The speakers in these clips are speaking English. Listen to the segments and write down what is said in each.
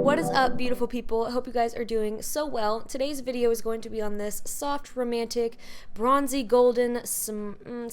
What is up, beautiful people? I hope you guys are doing so well. Today's video is going to be on this soft, romantic, bronzy, golden, it's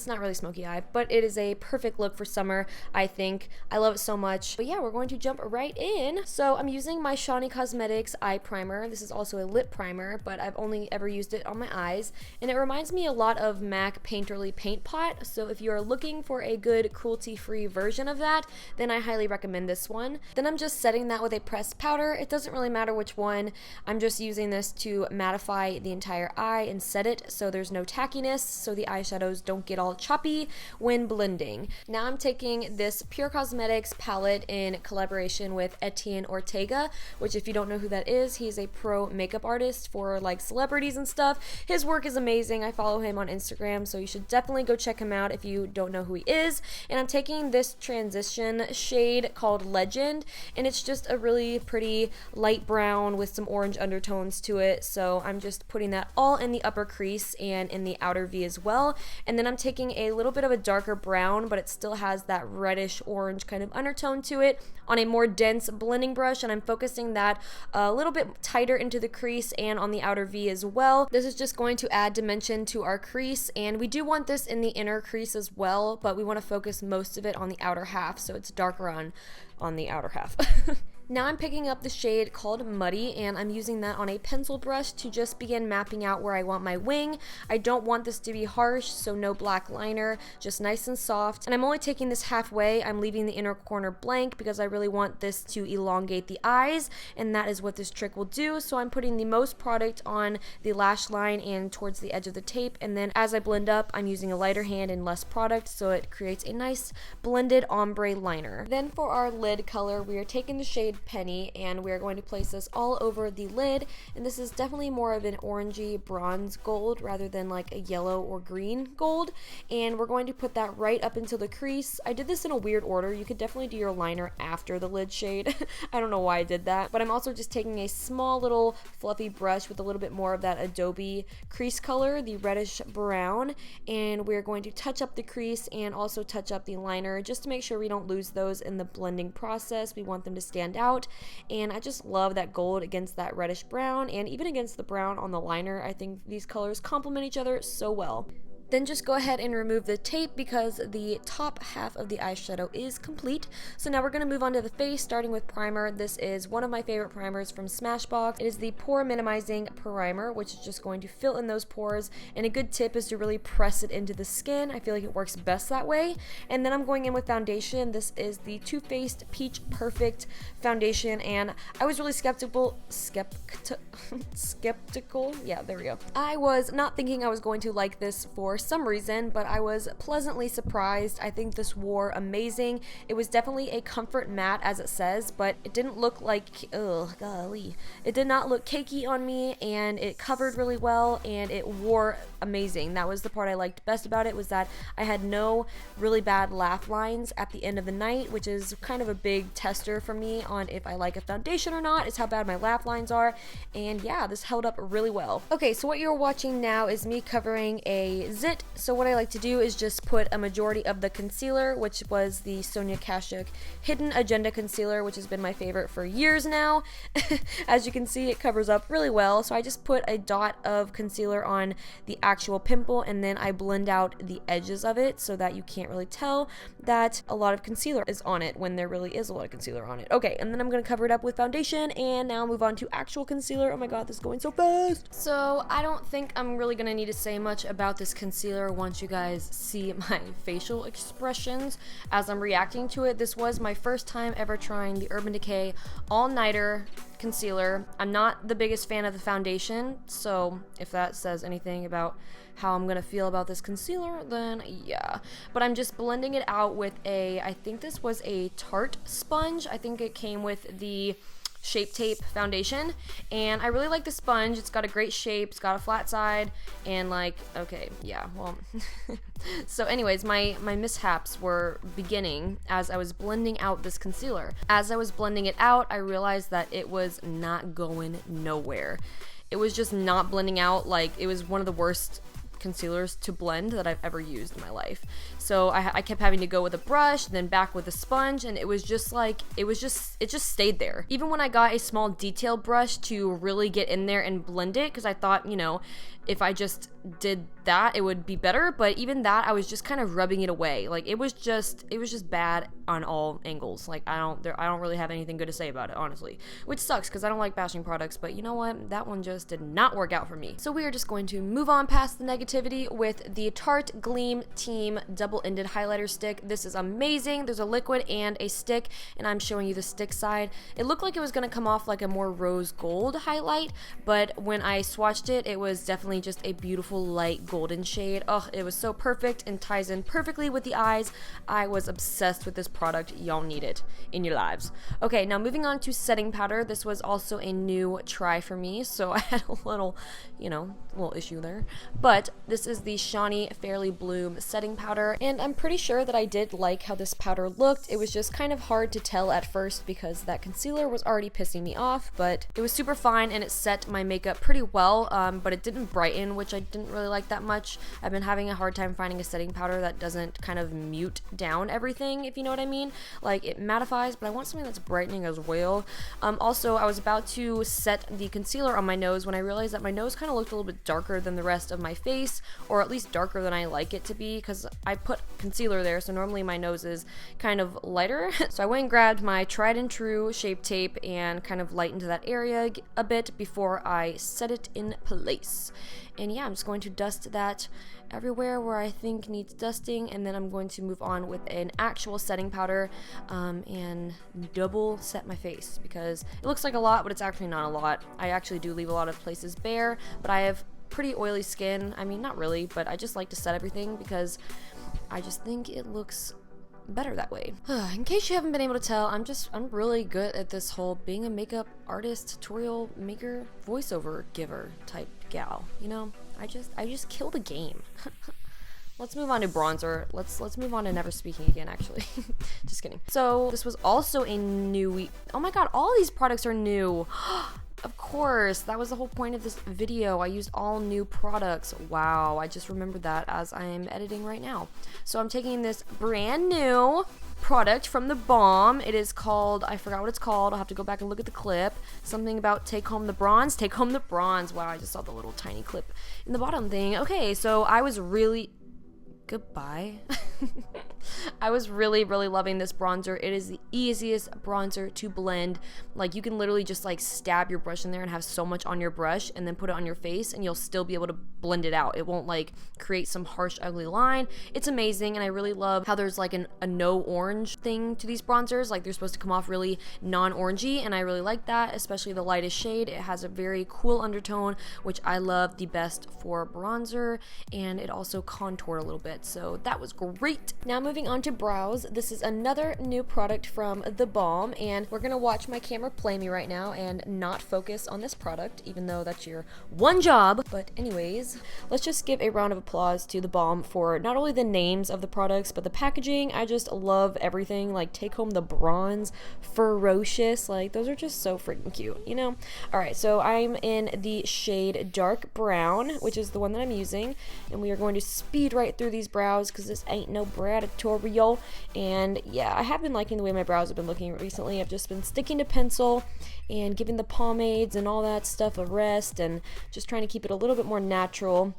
not really smoky eye, but it is a perfect look for summer, I think. I love it so much. But yeah, we're going to jump right in. So I'm using my Shawnee Cosmetics eye primer. This is also a lip primer, but I've only ever used it on my eyes. And it reminds me a lot of MAC Painterly Paint Pot. So if you're looking for a good cruelty-free version of that, then I highly recommend this one. Then I'm just setting that with a pressed powder. It doesn't really matter which one. I'm just using this to mattify the entire eye and set it so there's no tackiness, so the eyeshadows don't get all choppy when blending. Now I'm taking this Pure Cosmetics palette in collaboration with Etienne Ortega, which if you don't know who that is, he's a pro makeup artist for like celebrities and stuff. His work is amazing. I follow him on Instagram, so you should definitely go check him out if you don't know who he is. And I'm taking this transition shade called Legend, and it's just a really pretty light brown with some orange undertones to it. So I'm just putting that all in the upper crease and in the outer V as well. And then I'm taking a little bit of a darker brown, but it still has that reddish orange kind of undertone to it on a more dense blending brush, and I'm focusing that a little bit tighter into the crease and on the outer V as well. This is just going to add dimension to our crease, and we do want this in the inner crease as well, but we want to focus most of it on the outer half, so it's darker on the outer half. Now I'm picking up the shade called Muddy, and I'm using that on a pencil brush to just begin mapping out where I want my wing. I don't want this to be harsh, so no black liner, just nice and soft. And I'm only taking this halfway. I'm leaving the inner corner blank because I really want this to elongate the eyes, and that is what this trick will do. So I'm putting the most product on the lash line and towards the edge of the tape, and then as I blend up, I'm using a lighter hand and less product, so it creates a nice blended ombre liner. Then for our lid color, we are taking the shade Penny, and we're going to place this all over the lid, and this is definitely more of an orangey bronze gold rather than like a yellow or green gold, and we're going to put that right up into the crease. I did this in a weird order. You could definitely do your liner after the lid shade. I don't know why I did that, but I'm also just taking a small little fluffy brush with a little bit more of that Adobe crease color, the reddish brown, and we're going to touch up the crease and also touch up the liner just to make sure we don't lose those in the blending process. We want them to stand out. And I just love that gold against that reddish brown, and even against the brown on the liner. I think these colors complement each other so well. Then just go ahead and remove the tape because the top half of the eyeshadow is complete. So now we're going to move on to the face, starting with primer. This is one of my favorite primers from Smashbox. It is the Pore Minimizing Primer, which is just going to fill in those pores. And a good tip is to really press it into the skin. I feel like it works best that way. And then I'm going in with foundation. This is the Too Faced Peach Perfect Foundation, and I was really skeptical. Yeah, there we go. I was not thinking I was going to like this for some reason, but I was pleasantly surprised. I think this wore amazing. It was definitely a comfort matte, as it says, but it didn't look like, it did not look cakey on me, and it covered really well, and it wore amazing. That was the part I liked best about it, was that I had no really bad laugh lines at the end of the night, which is kind of a big tester for me on if I like a foundation or not, is how bad my laugh lines are. And yeah, this held up really well. Okay, so what you're watching now is me covering a zit. So what I like to do is just put a majority of the concealer, which was the Sonia Kashuk Hidden Agenda Concealer, which has been my favorite for years now. As you can see, it covers up really well. So I just put a dot of concealer on the actual pimple, and then I blend out the edges of it so that you can't really tell that a lot of concealer is on it when there really is a lot of concealer on it. Okay, and then I'm going to cover it up with foundation, and now move on to actual concealer. Oh my god, this is going so fast. So I don't think I'm really going to need to say much about this concealer once you guys see my facial expressions as I'm reacting to it. This was my first time ever trying the Urban Decay All Nighter concealer. I'm not the biggest fan of the foundation, so if that says anything about how I'm gonna feel about this concealer, then yeah. But I'm just blending it out with I think this was a Tarte sponge. I think it came with the Shape Tape foundation, and I really like the sponge. It's got a great shape, it's got a flat side, and like, okay, yeah, well so anyways, my mishaps were beginning as I was blending out this concealer. As I was blending it out, I realized that it was not going nowhere. It was just not blending out. Like, it was one of the worst concealers to blend that I've ever used in my life. So I kept having to go with a brush, then back with a sponge, and it just stayed there. Even when I got a small detail brush to really get in there and blend it, because I thought, you know, if I just did that, it would be better, but even that, I was just kind of rubbing it away. Like, it was just bad on all angles. Like, I don't really have anything good to say about it, honestly, which sucks because I don't like bashing products, but you know what, that one just did not work out for me. So we are just going to move on past the negativity with the Tarte Gleam Team double-ended highlighter stick. This is amazing. There's a liquid and a stick, and I'm showing you the stick side. It looked like it was going to come off like a more rose gold highlight, but when I swatched it, it was definitely just a beautiful light golden shade. Oh, it was so perfect and ties in perfectly with the eyes. I was obsessed with this product. Y'all need it in your lives. Okay, now moving on to setting powder. This was also a new try for me, so I had a little, you know, little issue there. But this is the Shani Fairly Bloom setting powder, and I'm pretty sure that I did like how this powder looked. It was just kind of hard to tell at first because that concealer was already pissing me off, but it was super fine and it set my makeup pretty well, but it didn't brighten, which I didn't really like that much. I've been having a hard time finding a setting powder that doesn't kind of mute down everything, if you know what I mean. Like, it mattifies, but I want something that's brightening as well. Also, I was about to set the concealer on my nose when I realized that my nose kind of looked a little bit darker than the rest of my face, or at least darker than I like it to be, because I put concealer there, so normally my nose is kind of lighter. So I went and grabbed my tried and true Shape Tape and kind of lightened that area a bit before I set it in place. And yeah, I'm just going to dust that everywhere where I think needs dusting, and then I'm going to move on with an actual setting powder and double set my face, because it looks like a lot, but it's actually not a lot. I actually do leave a lot of places bare, but I have pretty oily skin. I mean, not really, but I just like to set everything because I just think it looks better that way. In case you haven't been able to tell, I'm really good at this whole being a makeup artist, tutorial maker, voiceover giver type gal. You know, I just kill the game. Let's move on to bronzer. Let's move on to never speaking again, actually. Just kidding. So this was also a new oh my god, all these products are new. Of course, that was the whole point of this video. I used all new products. Wow, I just remembered that as I'm editing right now. So I'm taking this brand new product from the Balm. It is called, I forgot what it's called. I'll have to go back and look at the clip. Something about Take Home the Bronze. Take Home the Bronze. Wow, I just saw the little tiny clip in the bottom thing. Okay, so I was really... Goodbye. I was really loving this bronzer. It is the easiest bronzer to blend. Like, you can literally just like stab your brush in there and have so much on your brush and then put it on your face and you'll still be able to blend it out. It won't like create some harsh ugly line. It's amazing, and I really love how there's like a no orange thing to these bronzers. Like, they're supposed to come off really non-orangey, and I really like that, especially the lightest shade. It has a very cool undertone, which I love the best for bronzer, and it also contoured a little bit, so that was great. Now moving on to brows. This is another new product from the Balm, and we're gonna watch my camera play me right now and not focus on this product, even though that's your one job. But anyways, let's just give a round of applause to the Balm for not only the names of the products, but the packaging. I just love everything. Like, Take Home the Bronze, Ferocious, like those are just so freaking cute, you know? Alright, so I'm in the shade Dark Brown, which is the one that I'm using, and we are going to speed right through these brows because this ain't no brat tutorial. And yeah, I have been liking the way my brows have been looking recently. I've just been sticking to pencil and giving the pomades and all that stuff a rest and just trying to keep it a little bit more natural.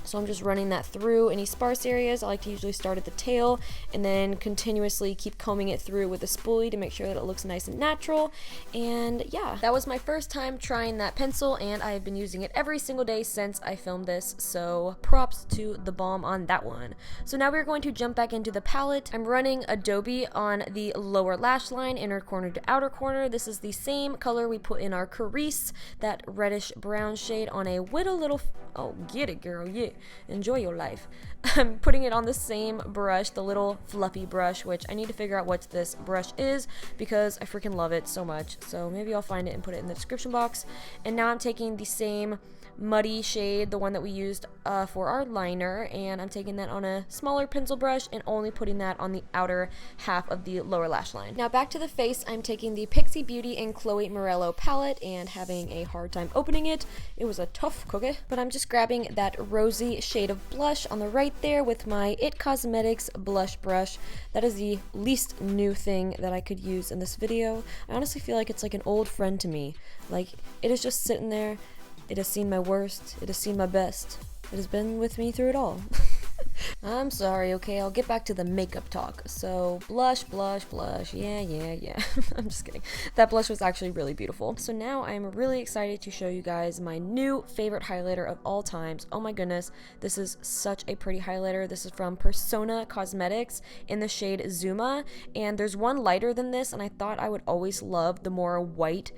So I'm just running that through any sparse areas. I like to usually start at the tail and then continuously keep combing it through with a spoolie to make sure that it looks nice and natural. And yeah, that was my first time trying that pencil, and I have been using it every single day since I filmed this, so props to the Balm on that one. So now we're going to jump back into the palette. I'm running Adobe on the lower lash line, inner corner to outer corner. This is the same color we put in our crease, that reddish brown shade, on a little oh, get it, girl, yeah. Enjoy your life. I'm putting it on the same brush, the little fluffy brush, which I need to figure out what this brush is because I freaking love it so much. So maybe I'll find it and put it in the description box. And now I'm taking the same muddy shade, the one that we used for our liner, and I'm taking that on a smaller pencil brush and only putting that on the outer half of the lower lash line. Now back to the face, I'm taking the Pixie Beauty and Chloe Morello palette and having a hard time opening it. It was a tough cookie, but I'm just grabbing that rosy the shade of blush on the right there with my It Cosmetics blush brush. That is the least new thing that I could use in this video. I honestly feel like it's like an old friend to me. Like, it is just sitting there. It has seen my worst. It has seen my best. It has been with me through it all. I'm sorry, okay, I'll get back to the makeup talk. So, blush, blush, blush, yeah. I'm just kidding. That blush was actually really beautiful. So now I'm really excited to show you guys my new favorite highlighter of all times. Oh my goodness, this is such a pretty highlighter. This is from Persona Cosmetics in the shade Zuma, and there's one lighter than this, and I thought I would always love the more white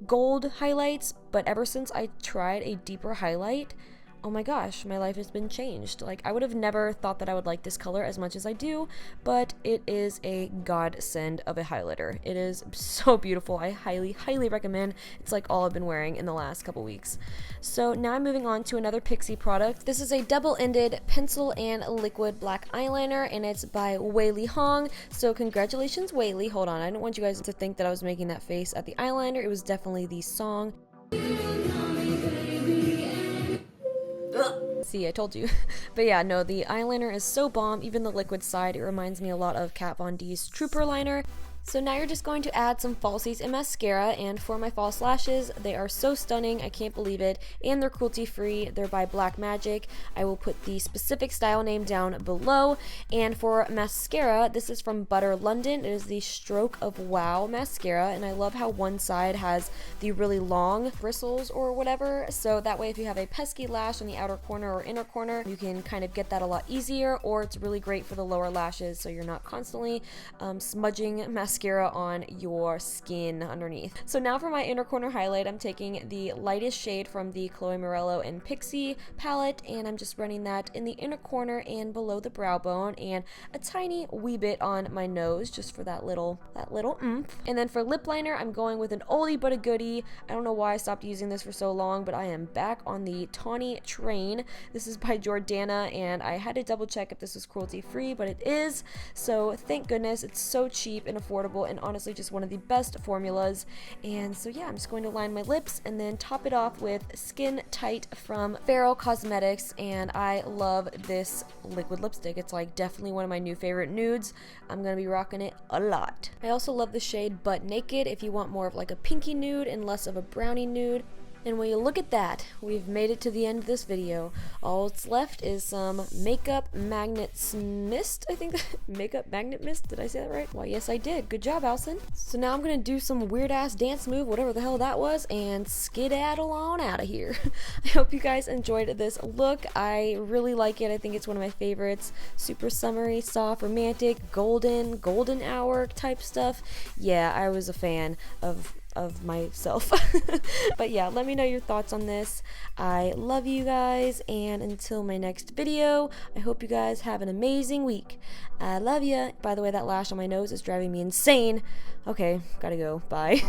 gold highlights, but ever since I tried a deeper highlight, oh my gosh, my life has been changed. Like, I would have never thought that I would like this color as much as I do, but it is a godsend of a highlighter. It is so beautiful. I highly recommend. It's like all I've been wearing in the last couple weeks. So now I'm moving on to another Pixi product. This is a double-ended pencil and liquid black eyeliner, and it's by Weili Hong. So congratulations, Weili. Hold on, I didn't want you guys to think that I was making that face at the eyeliner. It was definitely the song. See, I told you. But yeah, no, the eyeliner is so bomb. Even the liquid side, it reminds me a lot of Kat Von D's Trooper liner. So now you're just going to add some falsies and mascara, and for my false lashes, they are so stunning, I can't believe it, and they're cruelty-free. They're by Black Magic. I will put the specific style name down below. And for mascara, this is from Butter London. It is the Stroke of Wow mascara, and I love how one side has the really long bristles or whatever, so that way if you have a pesky lash on the outer corner or inner corner, you can kind of get that a lot easier, or it's really great for the lower lashes, so you're not constantly smudging mascara on your skin underneath. So now for my inner corner highlight, I'm taking the lightest shade from the Chloe Morello and Pixi palette, and I'm just running that in the inner corner and below the brow bone, and a tiny wee bit on my nose, just for that little oomph. And then for lip liner, I'm going with an oldie but a goodie. I don't know why I stopped using this for so long, but I am back on the tawny train. This is by Jordana, and I had to double check if this was cruelty free, but it is. So thank goodness. It's so cheap and affordable, and honestly just one of the best formulas. And so yeah, I'm just going to line my lips and then top it off with Skin Tight from Feral Cosmetics, and I love this liquid lipstick. It's like definitely one of my new favorite nudes. I'm gonna be rocking it a lot. I also love the shade Butt Naked if you want more of like a pinky nude and less of a brownie nude. And when you look at that, we've made it to the end of this video. All that's left is some Makeup Magnet Mist, I think. Makeup Magnet Mist, did I say that right? Well, yes I did. Good job, Alison. So now I'm gonna do some weird ass dance move, whatever the hell that was, and skedaddle on out of here. I hope you guys enjoyed this look. I really like it. I think it's one of my favorites. Super summery, soft, romantic, golden hour type stuff. Yeah, I was a fan of myself. But yeah, let me know your thoughts on this. I love you guys, and until my next video, I hope you guys have an amazing week. I love ya. By the way, that lash on my nose is driving me insane. Okay, gotta go. Bye.